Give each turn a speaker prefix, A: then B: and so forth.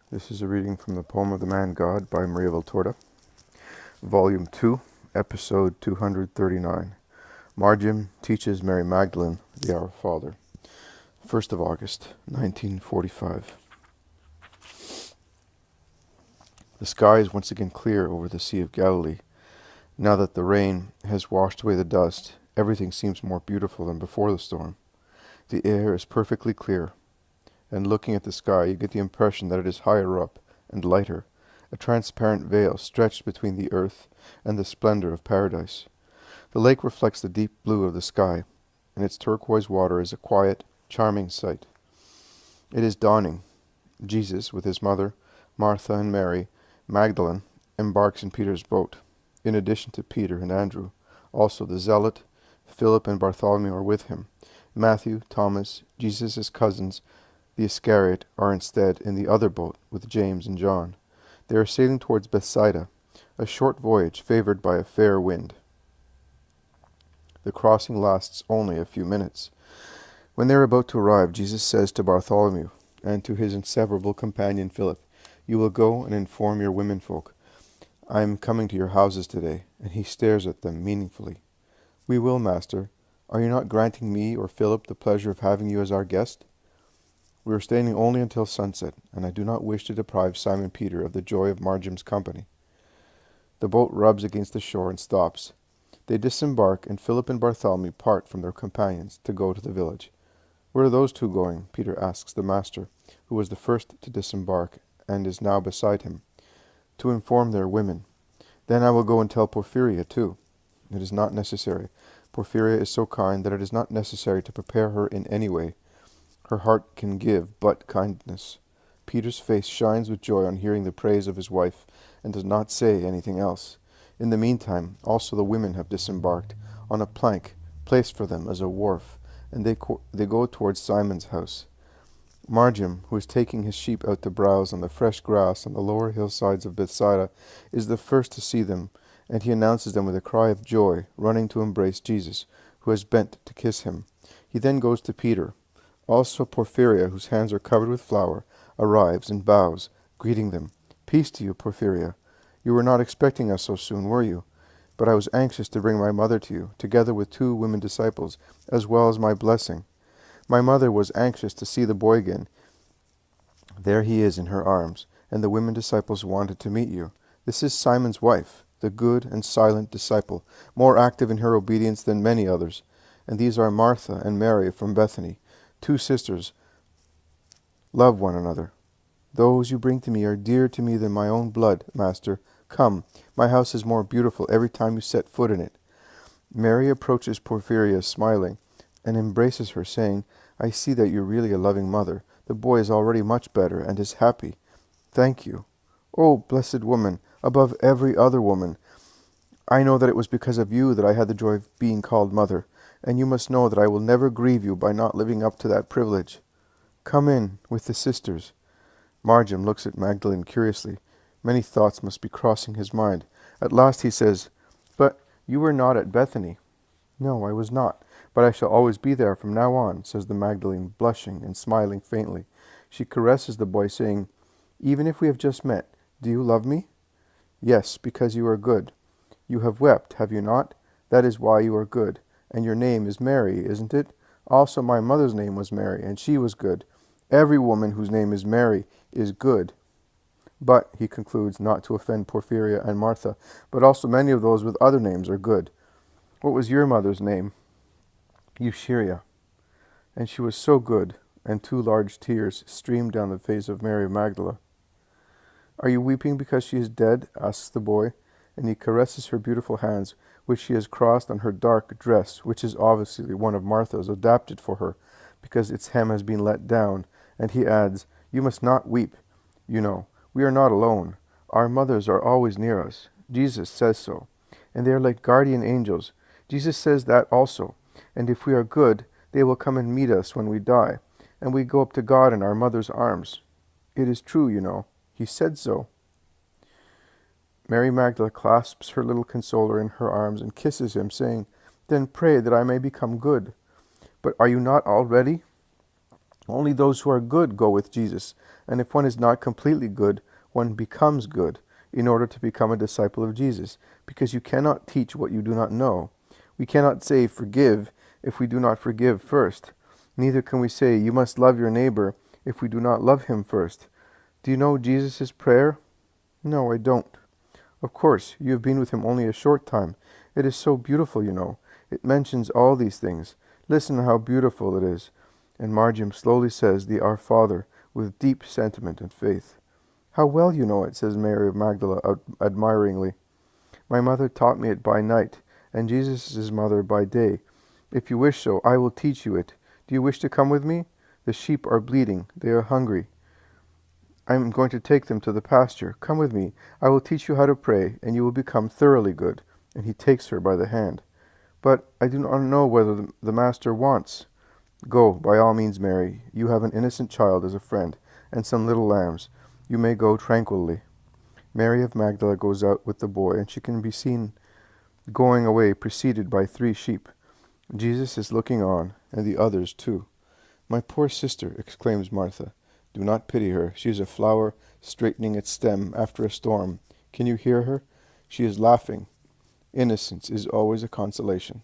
A: This is a reading from the poem of the Man God by Maria Valtorta, Volume 2, Episode 239. Marjiam teaches Mary Magdalene the Our Father. 1st of August, 1945. The sky is once again clear over the Sea of Galilee. Now that the rain has washed away the dust, everything seems more beautiful than before the storm. The air is perfectly clear, and looking at the sky you get the impression that it is higher up and lighter, a transparent veil stretched between the earth and the splendor of paradise. The lake reflects the deep blue of the sky, and its turquoise water is a quiet, charming sight. It is dawning. Jesus, with his mother, Martha and Mary Magdalene, embarks in Peter's boat. In addition to Peter and Andrew, also the zealot, Philip and Bartholomew are with him. Matthew, Thomas, Jesus' cousins, the Iscariot, are instead in the other boat with James and John. They are sailing towards Bethsaida, a short voyage favored by a fair wind. The crossing lasts only a few minutes. When they are about to arrive, Jesus says to Bartholomew and to his inseparable companion Philip, "You will go and inform your womenfolk. I am coming to your houses today," and he stares at them meaningfully. "We will, Master. Are you not granting me or Philip the pleasure of having you as our guest?" "We are staying only until sunset, and I do not wish to deprive Simon Peter of the joy of Marjiam's company." The boat rubs against the shore and stops. They disembark, and Philip and Bartholomew part from their companions to go to the village. "Where are those two going?" Peter asks the master, who was the first to disembark and is now beside him. "To inform their women. Then I will go and tell Porphyria too." "It is not necessary. Porphyria is so kind that it is not necessary to prepare her in any way. Her heart can give but kindness." Peter's face shines with joy on hearing the praise of his wife, and does not say anything else. In the meantime, also the women have disembarked, on a plank placed for them as a wharf, and they go towards Simon's house. Marjiam, who is taking his sheep out to browse on the fresh grass on the lower hillsides of Bethsaida, is the first to see them, and he announces them with a cry of joy, running to embrace Jesus, who has bent to kiss him. He then goes to Peter. Also Porphyria, whose hands are covered with flour, arrives and bows, greeting them. "Peace to you, Porphyria. You were not expecting us so soon, were you? But I was anxious to bring my mother to you, together with 2 women disciples, as well as my blessing. My mother was anxious to see the boy again. There he is in her arms, and the women disciples wanted to meet you. This is Simon's wife, the good and silent disciple, more active in her obedience than many others. And these are Martha and Mary from Bethany, 2 sisters. Love one another. Those you bring to me are dearer to me than my own blood, Master. Come, my house is more beautiful every time you set foot in it." Mary approaches Porphyria smiling, and embraces her, saying, "I see that you're really a loving mother. The boy is already much better, and is happy. Thank you. Oh, blessed woman, above every other woman. I know that it was because of you that I had the joy of being called mother, and you must know that I will never grieve you by not living up to that privilege. Come in with the sisters." Marjiam looks at Magdalene curiously. Many thoughts must be crossing his mind. At last he says, "But you were not at Bethany." "No, I was not, but I shall always be there from now on," says the Magdalene, blushing and smiling faintly. She caresses the boy, saying, "Even if we have just met, do you love me?" "Yes, because you are good. You have wept, have you not? That is why you are good. And your name is Mary, isn't it? Also my mother's name was Mary, and she was good. Every woman whose name is Mary is good. But," he concludes, not to offend Porphyria and Martha, "but also many of those with other names are good. What was your mother's name?" "Eucharia. And she was so good," and 2 large tears streamed down the face of Mary Magdalene. "Are you weeping because she is dead?" asks the boy, and he caresses her beautiful hands, which she has crossed on her dark dress, which is obviously one of Martha's, adapted for her, because its hem has been let down, and he adds, "You must not weep. You know, we are not alone. Our mothers are always near us. Jesus says so. And they are like guardian angels. Jesus says that also. And if we are good, they will come and meet us when we die, and we go up to God in our mother's arms. It is true, you know. He said so." Mary Magdalene clasps her little consoler in her arms and kisses him, saying, "Then pray that I may become good." "But are you not already?" Only those who are good go with Jesus, and if one is not completely good, one becomes good, in order to become a disciple of Jesus, because you cannot teach what you do not know. We cannot say, forgive, if we do not forgive first. Neither can we say, you must love your neighbor, if we do not love him first. Do you know Jesus' prayer? No, I don't. Of course, you have been with him only a short time. It is so beautiful, you know. It mentions all these things. Listen how beautiful it is. And Marjiam slowly says the Our Father with deep sentiment and faith. How well you know it, says Mary of Magdala admiringly. My mother taught me it by night, and Jesus' mother by day. If you wish so, I will teach you it. Do you wish to come with me? The sheep are bleating. They are hungry. I am going to take them to the pasture. Come with me. I will teach you how to pray, and you will become thoroughly good. And he takes her by the hand. But I do not know whether the master wants. Go, by all means, Mary. You have an innocent child as a friend, and some little lambs. You may go tranquilly. Mary of Magdala goes out with the boy, and she can be seen going away preceded by 3 sheep. Jesus is looking on, and the others too. My poor sister, exclaims Martha. Do not pity her. She is a flower straightening its stem after a storm. Can you hear her? She is laughing. Innocence is always a consolation.